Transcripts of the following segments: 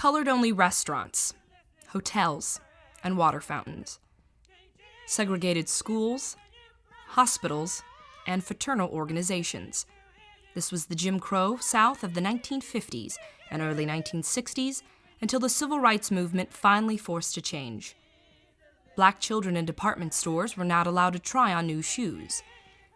colored-only restaurants, hotels, and water fountains, segregated schools, hospitals, and fraternal organizations. This was the Jim Crow South of the 1950s and early 1960s until the civil rights movement finally forced a change. Black children in department stores were not allowed to try on new shoes.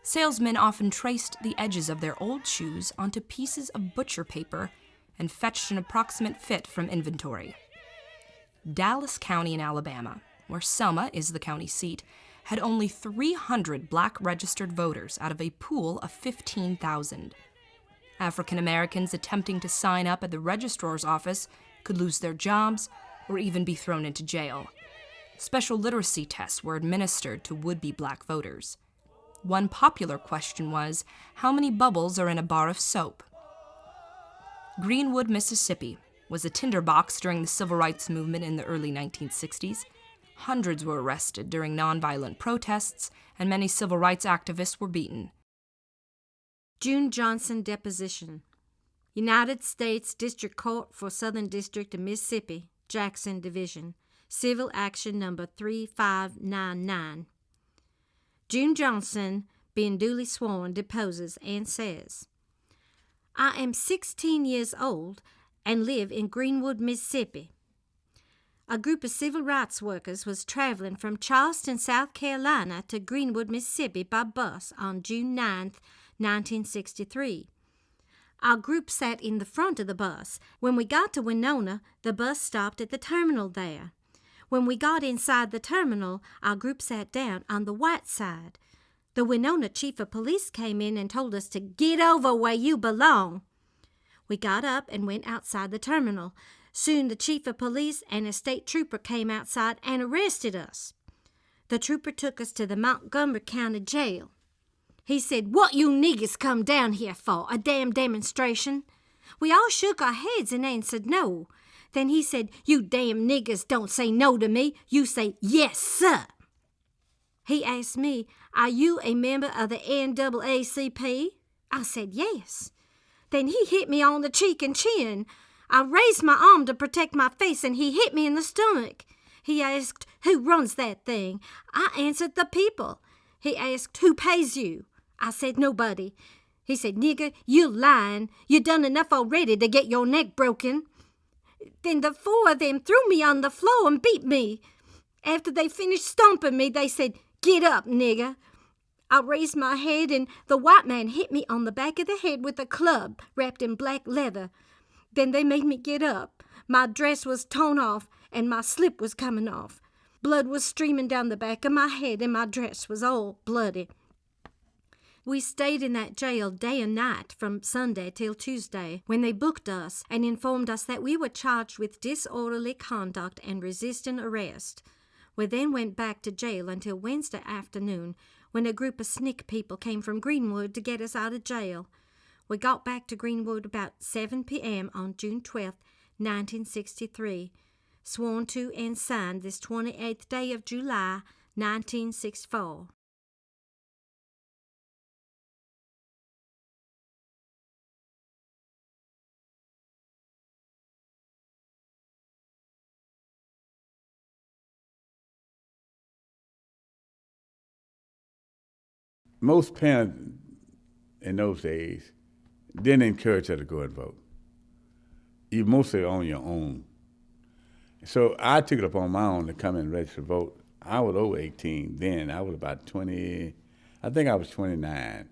Salesmen often traced the edges of their old shoes onto pieces of butcher paper and fetched an approximate fit from inventory. Dallas County in Alabama, where Selma is the county seat, had only 300 black registered voters out of a pool of 15,000. African Americans attempting to sign up at the registrar's office could lose their jobs or even be thrown into jail. Special literacy tests were administered to would-be black voters. One popular question was, how many bubbles are in a bar of soap? Greenwood, Mississippi, was a tinderbox during the civil rights movement in the early 1960s. Hundreds were arrested during nonviolent protests, and many civil rights activists were beaten. June Johnson deposition. United States District Court for Southern District of Mississippi, Jackson Division. Civil Action Number 3599. June Johnson, being duly sworn, deposes and says, I am 16 years old and live in Greenwood, Mississippi. A group of civil rights workers was traveling from Charleston, South Carolina to Greenwood, Mississippi by bus on June 9th, 1963. Our group sat in the front of the bus. When we got to Winona, the bus stopped at the terminal there. When we got inside the terminal, our group sat down on the white side. The Winona chief of police came in and told us to get over where you belong. We got up and went outside the terminal. Soon the chief of police and a state trooper came outside and arrested us. The trooper took us to the Montgomery County Jail. He said, what you niggers come down here for, a damn demonstration? We all shook our heads and answered no. Then he said, you damn niggers don't say no to me, you say yes, sir. He asked me, are you a member of the NAACP? I said yes. Then he hit me on the cheek and chin. I raised my arm to protect my face and he hit me in the stomach. He asked, who runs that thing? I answered, the people. He asked, who pays you? I said, nobody. He said, nigger, you lying. You done enough already to get your neck broken. Then the four of them threw me on the floor and beat me. After they finished stomping me, they said, get up, nigger. I raised my head and the white man hit me on the back of the head with a club wrapped in black leather. Then they made me get up. My dress was torn off and my slip was coming off. Blood was streaming down the back of my head and my dress was all bloody. We stayed in that jail day and night from Sunday till Tuesday, when they booked us and informed us that we were charged with disorderly conduct and resisting arrest. We then went back to jail until Wednesday afternoon, when a group of SNCC people came from Greenwood to get us out of jail. We got back to Greenwood about 7 p.m. on June 12, 1963, sworn to and signed this 28th day of July, 1964. Most parents in those days didn't encourage her to go and vote. You mostly on your own. So I took it upon my own to come and register to vote. I was over 18 then. I was about 20, I think I was 29.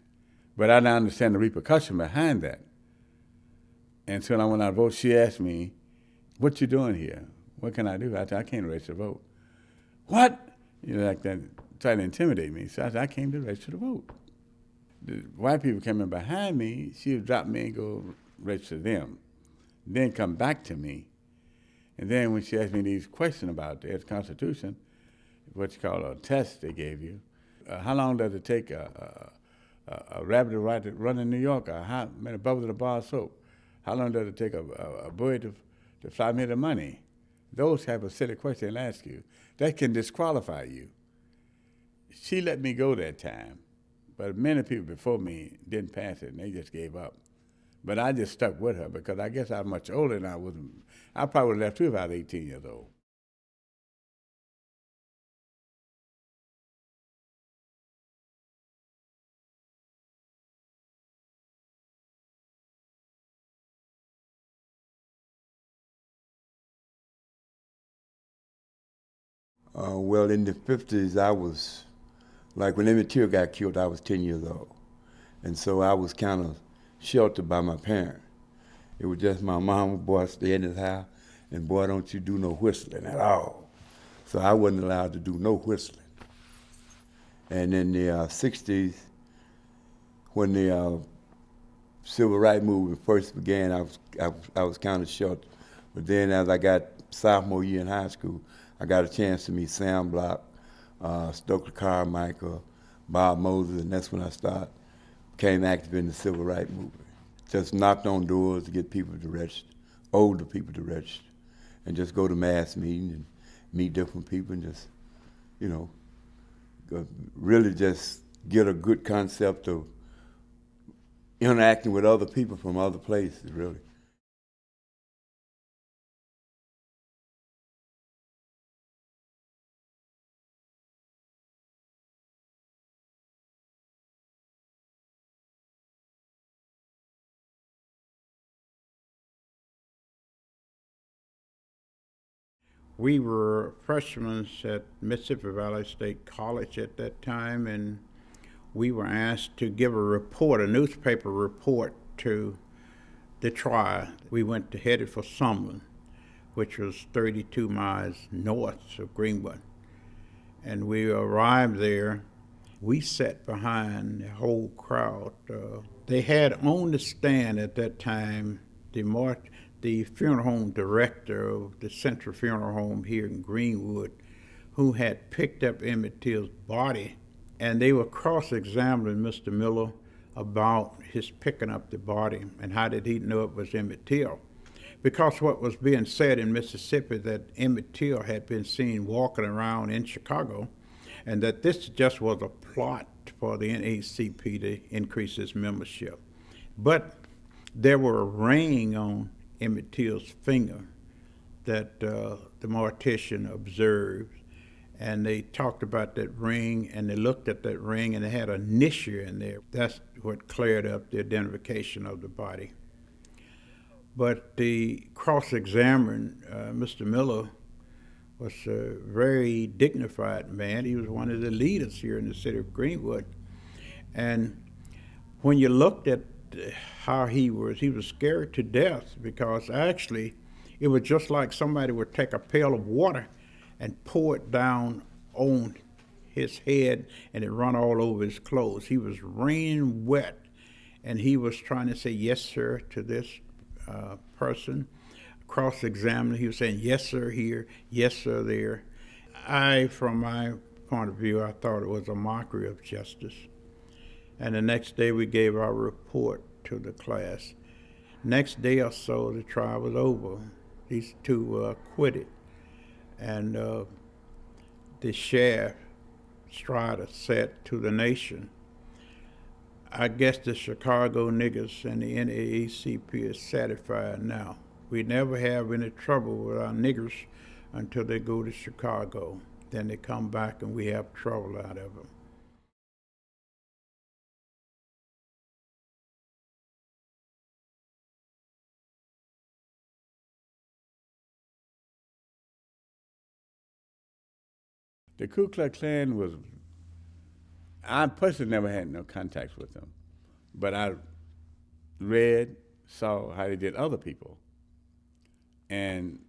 But I didn't understand the repercussion behind that. And so when I went out to vote, she asked me, what you doing here? What can I do? I said, I can't register to vote. What? You know, like that, trying to intimidate me. So I said, I came to register to vote. The white people coming behind me, she would drop me and go register them. Then come back to me. And then when she asked me these questions about the Constitution, what you call a test they gave you, how long does it take a rabbit to run in New York? How many bubbles in a bar of soap? How long does it take a bird to fly me the money? Those type of silly questions they'll ask you. That can disqualify you. She let me go that time, but many people before me didn't pass it, and they just gave up. But I just stuck with her because I guess I was much older than I was. I probably would have left too if I was 18 years old. Well, in the 50s, I was, like when Emmett Till got killed, I was 10 years old. And so I was kind of sheltered by my parents. It was just my mama, boy, stay in his house, and boy, don't you do no whistling at all. So I wasn't allowed to do no whistling. And in the 60s, when the civil rights movement first began, I was kind of sheltered. But then as I got sophomore year in high school, I got a chance to meet Sam Block, Stokely Carmichael, Bob Moses, and that's when I became active in the civil rights movement. Just knocked on doors to get people to register, older people to register, and just go to mass meetings and meet different people and just, you know, really just get a good concept of interacting with other people from other places, really. We were freshmen at Mississippi Valley State College at that time, and we were asked to give a newspaper report to the trial. We headed for Summerlin, which was 32 miles north of Greenwood. And we arrived there. We sat behind the whole crowd. They had on the stand at that time the funeral home director of the Central Funeral Home here in Greenwood, who had picked up Emmett Till's body, and they were cross-examining Mr. Miller about his picking up the body and how did he know it was Emmett Till. Because what was being said in Mississippi that Emmett Till had been seen walking around in Chicago, and that this just was a plot for the NAACP to increase its membership. But there were a ring on Emmett Till's finger that the mortician observed, and they talked about that ring, and they looked at that ring, and it had a initial in there. That's what cleared up the identification of the body. But the cross-examiner, Mr. Miller, was a very dignified man. He was one of the leaders here in the city of Greenwood. And when you looked at how he was scared to death, because actually it was just like somebody would take a pail of water and pour it down on his head and it run all over his clothes. He was rain wet, and he was trying to say yes, sir, to this person. Cross-examining, he was saying yes, sir, here, yes, sir, there. From my point of view, I thought it was a mockery of justice. And the next day we gave our report to the class. Next day or so, the trial was over. These two were acquitted. And the sheriff, Strider, said to the nation, I guess the Chicago niggers and the NAACP is satisfied now. We never have any trouble with our niggers until they go to Chicago. Then they come back and we have trouble out of them. The Ku Klux Klan I personally never had no contacts with them, but I saw how they did other people. And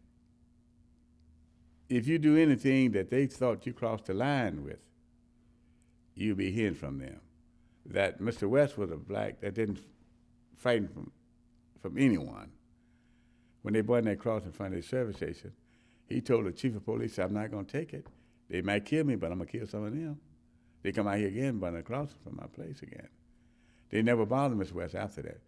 if you do anything that they thought you crossed the line with, you'll be hearing from them. That Mr. West was a black that didn't fight from anyone. When they brought that cross in front of the service station, he told the chief of police, I'm not going to take it. They might kill me, but I'm going to kill some of them. They come out here again, burn a cross from my place again. They never bothered Mr. West after that.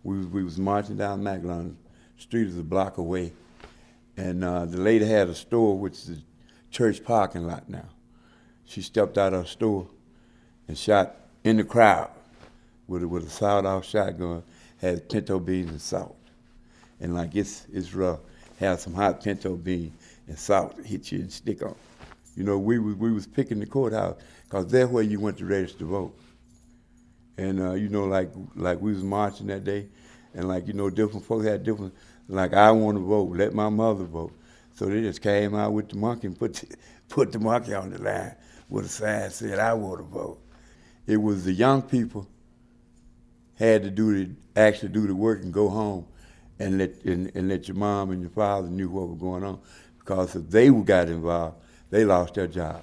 We was marching down McLaren street is a block away. And the lady had a store, which is a church parking lot now. She stepped out of her store and shot in the crowd with a sawed-off shotgun, had pinto beans and salt. And like it's rough, have some hot pinto beans and salt hit you and stick on. You know, we was picking the courthouse because that's where you went to register to vote. And you know, like we was marching that day, and like, you know, different folks had different, like, I want to vote, let my mother vote. So they just came out with the monkey and put the monkey on the line with a sign that said, I want to vote. It was the young people had to actually do the work and go home and let your mom and your father knew what was going on. Because if they got involved, they lost their job.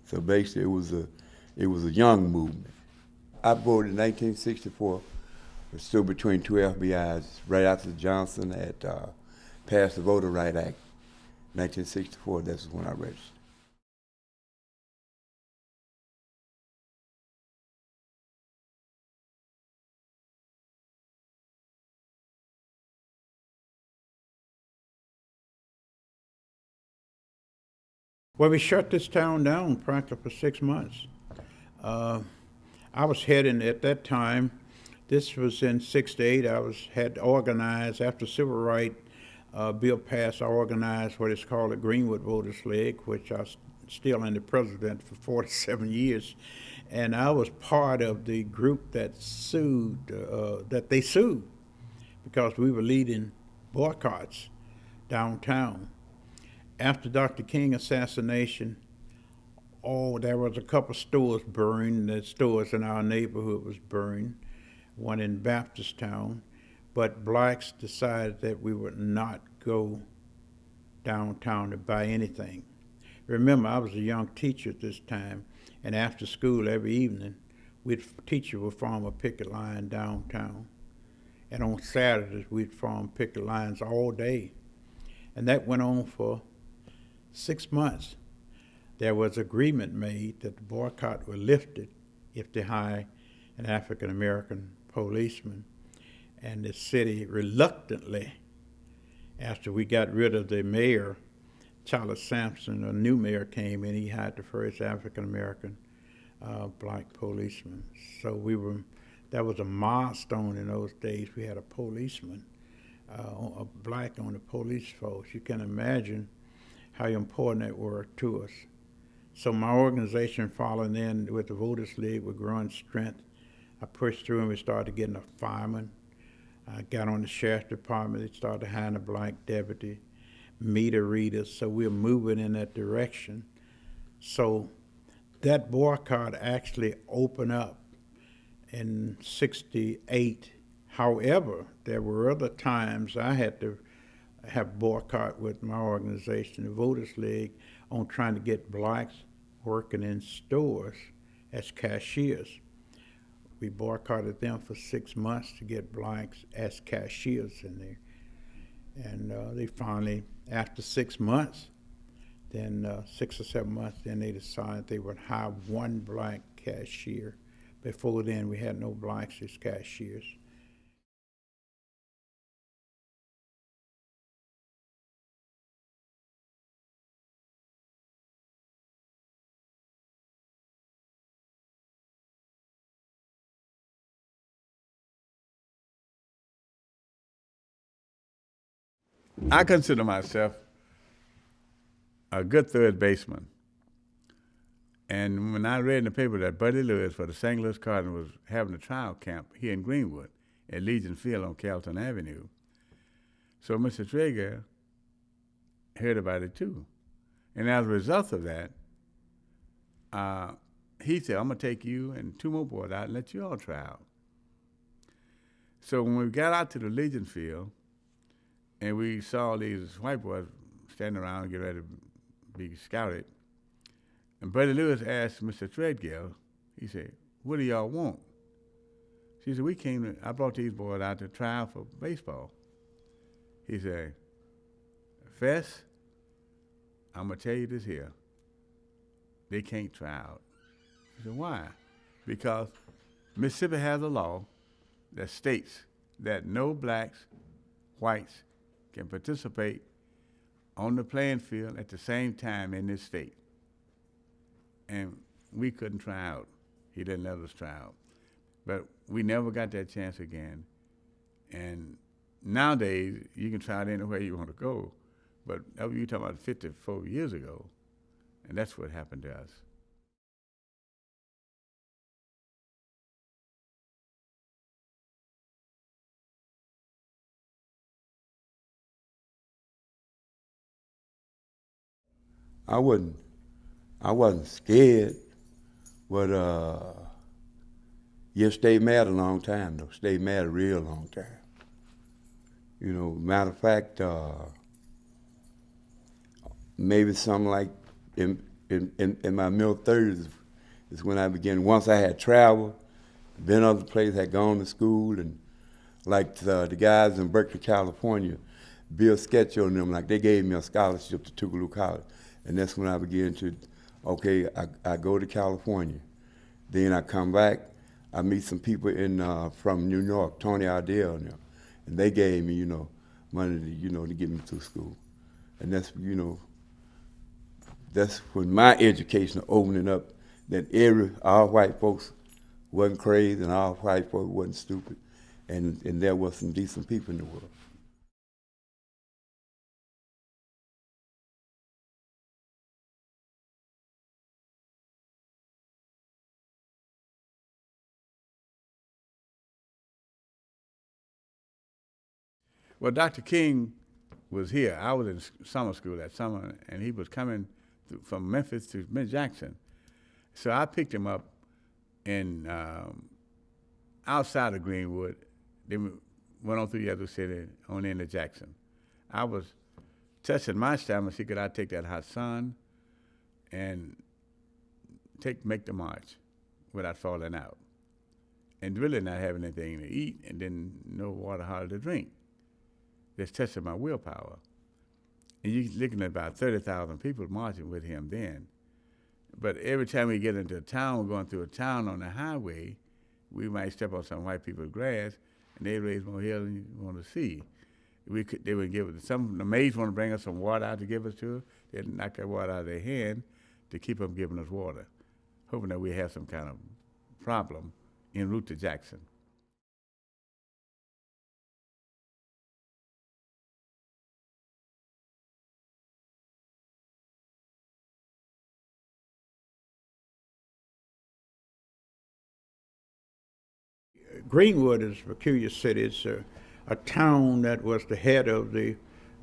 So basically it was a young movement. I voted in 1964. Was still between two FBIs, right after Johnson had passed the Voter Right Act, 1964, that's when I registered. Well, we shut this town down practically for 6 months. I was heading at that time. This was in '68. Had organized after Civil Rights bill passed. I organized what is called the Greenwood Voters League, which I still am the president for 47 years, and I was part of the group that sued. That they sued because we were leading boycotts downtown. After Dr. King assassination, there was a couple stores burned. The stores in our neighborhood was burned. One in Baptisttown, but blacks decided that we would not go downtown to buy anything. Remember, I was a young teacher at this time, and after school every evening, teacher would form a picket line downtown. And on Saturdays, we'd form picket lines all day. And that went on for 6 months. There was agreement made that the boycott was lifted if they hired an African-American policeman. And the city reluctantly, after we got rid of the mayor, Charles Sampson, a new mayor came in, he hired the first African-American black policeman. So that was a milestone in those days. We had a policeman, a black on the police force. You can imagine how important that were to us. So my organization following in with the Voters League with growing strength. I pushed through and we started getting a fireman. I got on the sheriff's department. They started hiring a black deputy, meter readers. So we were moving in that direction. So that boycott actually opened up in '68. However, there were other times I had to have boycott with my organization, the Voters League, on trying to get blacks working in stores as cashiers. We boycotted them for 6 months to get blacks as cashiers in there. And they finally, after 6 months, then 6 or 7 months, then they decided they would hire one black cashier. Before then, we had no blacks as cashiers. I consider myself a good third baseman. And when I read in the paper that Buddy Lewis for the St. Louis Cardinals was having a trial camp here in Greenwood at Legion Field on Carrollton Avenue, so Mr. Traeger heard about it too. And as a result of that, he said, I'm going to take you and 2 more boys out and let you all try out. So when we got out to the Legion Field, and we saw these white boys standing around and getting ready to be scouted, and Buddy Lewis asked Mr. Treadgill, he said, what do y'all want? She said, I brought these boys out to try out for baseball. He said, Fess, I'm going to tell you this here. They can't try out. He said, why? Because Mississippi has a law that states that no blacks, whites can participate on the playing field at the same time in this state. And we couldn't try out. He didn't let us try out. But we never got that chance again. And nowadays, you can try it anywhere you want to go. But you're talking about 54 years ago, and that's what happened to us. I wasn't scared, but you stayed mad a long time though. Stayed mad a real long time. You know, matter of fact, maybe something like in my middle 30s is when I began. Once I had traveled, been other places, had gone to school, and like the guys in Berkeley, California, Bill Sketcher and them, like they gave me a scholarship to Tougaloo College. And that's when I began to, okay, I go to California. Then I come back, I meet some people from New York, Tony Ardell and them. And they gave me, money to get me through school. And that's, that's when my education opening up, that all white folks wasn't crazy and all white folks wasn't stupid. And there was some decent people in the world. Well, Dr. King was here. I was in summer school that summer, and he was coming from Memphis to Jackson. So I picked him up in outside of Greenwood. They went on through the other city on into Jackson. I was testing my stamina, see could I take that hot sun and make the march without falling out. And really not having anything to eat and then no water hardly to drink. Just tested my willpower. And you're looking at about 30,000 people marching with him then. But every time we get into a town, we're going through a town on the highway, we might step on some white people's grass, and they raise more hell than you want to see. They would give us, the maids want to bring us some water out to give us to us. They'd knock that water out of their hand to keep them giving us water, hoping that we have some kind of problem en route to Jackson. Greenwood is a peculiar city. It's a town that was the head of the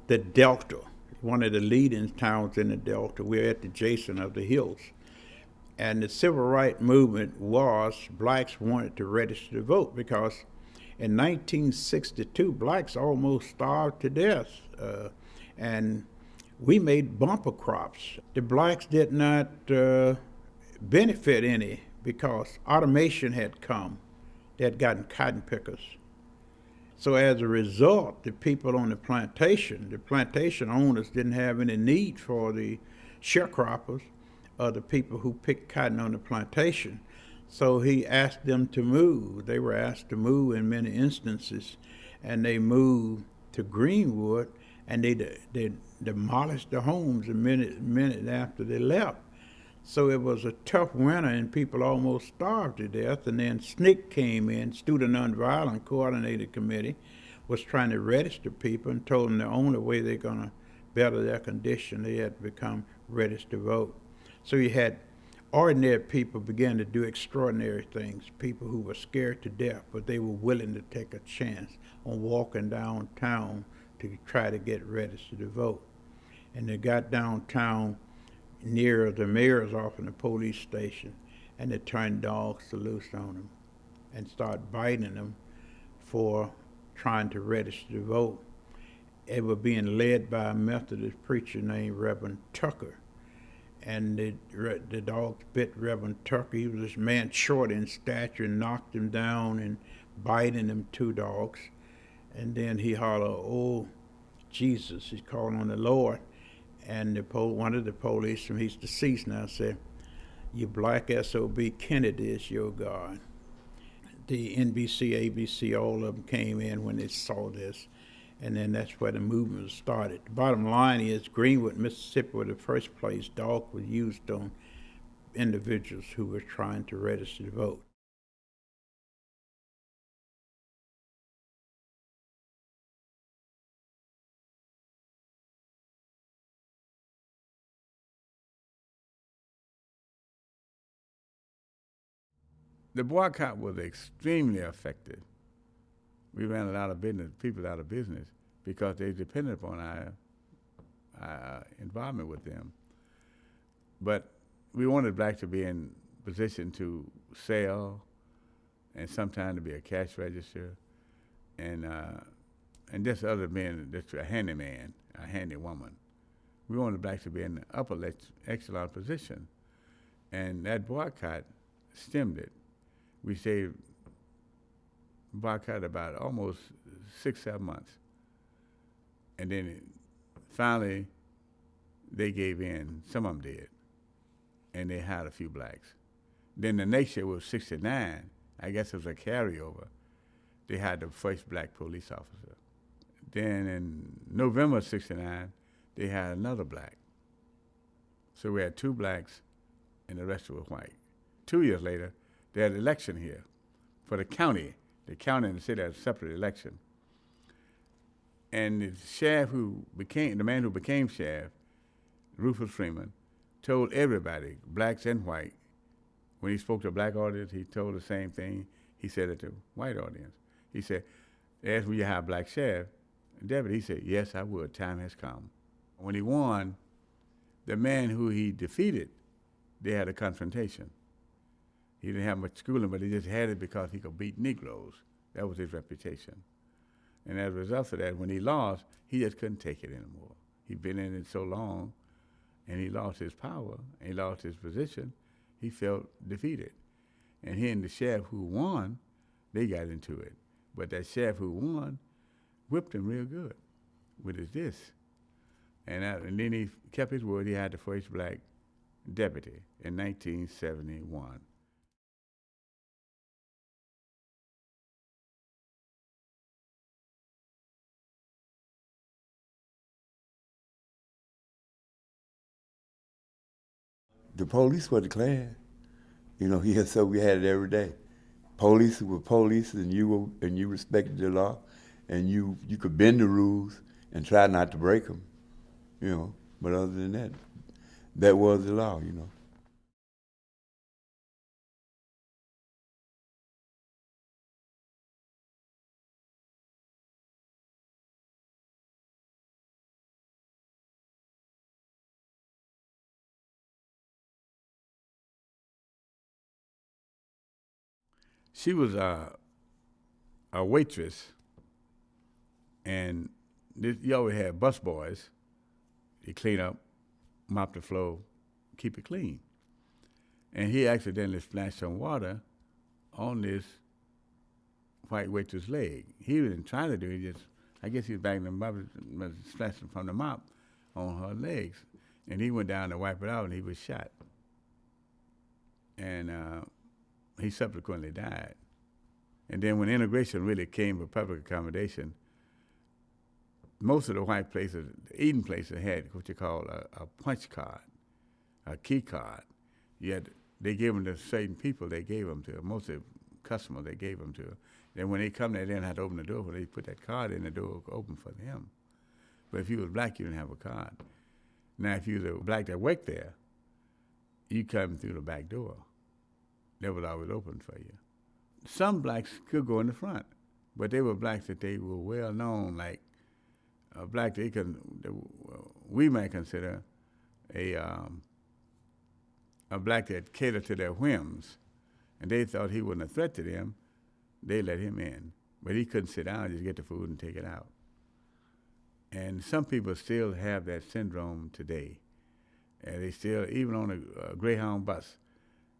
Delta, one of the leading towns in the Delta. We're at the adjacent of the hills. And the civil rights movement was blacks wanted to register to vote because in 1962, blacks almost starved to death. And we made bumper crops. The blacks did not benefit any because automation had come. They had gotten cotton pickers. So as a result, the people on the plantation owners didn't have any need for the sharecroppers or the people who picked cotton on the plantation. So he asked them to move. They were asked to move in many instances, and they moved to Greenwood, and they demolished the homes a minute after they left. So it was a tough winter, and people almost starved to death. And then SNCC came in, Student Nonviolent Coordinating Committee, was trying to register people and told them the only way they're going to better their condition, they had to become registered to vote. So you had ordinary people begin to do extraordinary things, people who were scared to death, but they were willing to take a chance on walking downtown to try to get registered to vote. And they got downtown near the mayor's office and the police station, and they turned dogs to loose on them and started biting them for trying to register to vote. It was being led by a Methodist preacher named Reverend Tucker. And the dogs bit Reverend Tucker. He was this man short in stature and knocked him down and biting them two dogs. And then he hollered, "Oh, Jesus," he's calling on the Lord. And one of the policemen, he's deceased now, said, "You black SOB, Kennedy is your God." The NBC, ABC, all of them came in when they saw this. and then that's where the movement started. The bottom line is Greenwood, Mississippi was the first place dog was used on individuals who were trying to register to vote. The boycott was extremely effective. We ran a lot of business, people out of business, because they depended upon our involvement with them. But we wanted blacks to be in position to sell, and sometimes to be a cash register, and just other men, just a handyman, a handy woman. We wanted blacks to be in the upper echelon position, and that boycott stemmed it. We saved boycott about almost 6-7 months, and then finally they gave in. Some of them did, and they hired a few blacks. Then the next year was '69. I guess it was a carryover. They hired the first black police officer. Then in November '69, they hired another black. So we had 2 blacks, and the rest were white. 2 years later, they had an election here for the county. The county and the city had a separate election. And the sheriff the man who became sheriff, Rufus Freeman, told everybody, blacks and white, when he spoke to a black audience, he told the same thing he said it to white audience. He said, they asked, will you hire a black sheriff? And deputy, he said, yes, I would. Time has come. When he won, the man who he defeated, they had a confrontation. He didn't have much schooling, but he just had it because he could beat Negroes. That was his reputation. And as a result of that, when he lost, he just couldn't take it anymore. He'd been in it so long, and he lost his power, and he lost his position. He felt defeated. And he and the sheriff who won, they got into it. But that sheriff who won whipped him real good with his disc. And then he kept his word. He had the first black deputy in 1971. The police were the Klan. You know, so we had it every day. Police were police, and you respected the law, and you could bend the rules and try not to break them, you know. But other than that, that was the law, you know. She was a waitress, and you always had busboys. You clean up, mop the floor, keep it clean. And he accidentally splashed some water on this white waitress' leg. He wasn't trying to do it, I guess he was banging the mop, splashing from the mop on her legs. And he went down to wipe it out, and he was shot. And he subsequently died. And then when integration really came with public accommodation, most of the white places, the eating places, had what you call a punch card, a key card. They gave them to certain people, they gave them to. Most of the customers, they gave them to. Then when they come there, they didn't have to open the door, but they put that card in, the door open for them. But if you was black, you didn't have a card. Now, if you was a black that worked there, you come through the back door. That was always open for you. Some blacks could go in the front, but they were blacks that they were well known, like a black we might consider a black that catered to their whims, and they thought he wasn't a threat to them. They let him in, but he couldn't sit down and just get the food and take it out. And some people still have that syndrome today, and they still, even on a Greyhound bus,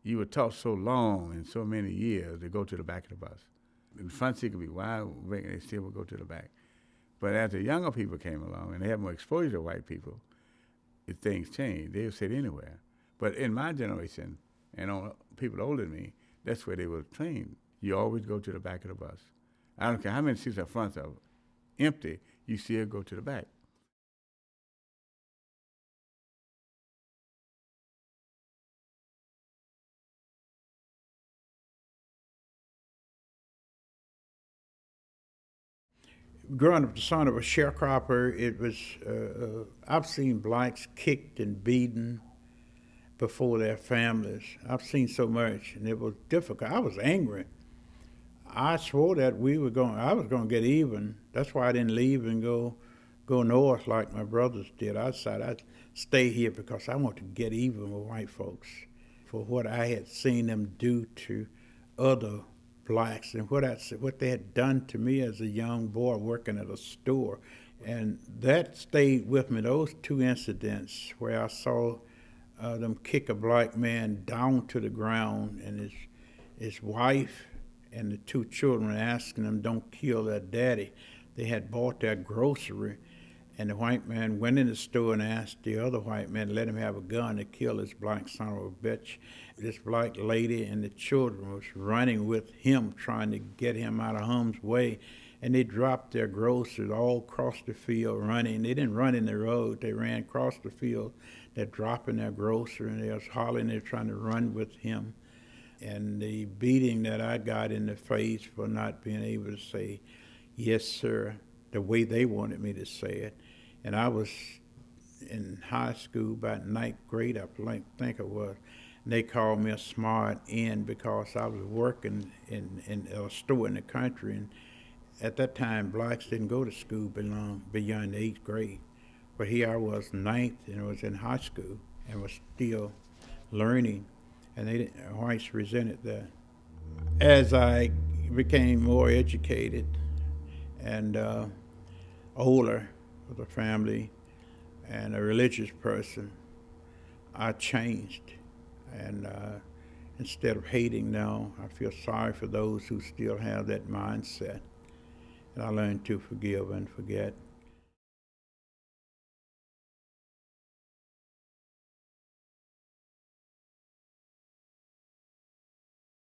you were taught so long and so many years to go to the back of the bus. The front seat could be wide awake, and they still would go to the back. But as the younger people came along and they had more exposure to white people, things changed. They would sit anywhere. But in my generation, and on people older than me, that's where they were trained. You always go to the back of the bus. I don't care how many seats up front are empty, you still go to the back. Growing up the son of a sharecropper, I've seen blacks kicked and beaten before their families. I've seen so much, and it was difficult. I was angry. I swore that I was going to get even. That's why I didn't leave and go north like my brothers did. I decided I'd stay here because I want to get even with white folks for what I had seen them do to other blacks and what they had done to me as a young boy working at a store. And that stayed with me, those two incidents where I saw them kick a black man down to the ground, and his wife and the two children asking them, don't kill their daddy. They had bought their grocery, and the white man went in the store and asked the other white man to let him have a gun to kill this black son of a bitch. This black lady and the children was running with him, trying to get him out of harm's way, and they dropped their groceries all across the field running. They didn't run in the road. They ran across the field. They're dropping their grocery, and they was hollering. They're trying to run with him. And the beating that I got in the face for not being able to say, yes, sir, the way they wanted me to say it. And I was in high school, about ninth grade, I think it was. And they called me a smart end because I was working in a store in the country. And at that time, blacks didn't go to school beyond the 8th grade. But here I was, ninth, and I was in high school and was still learning. And whites resented that. As I became more educated and older with a family and a religious person, I changed. And instead of hating now, I feel sorry for those who still have that mindset. And I learned to forgive and forget.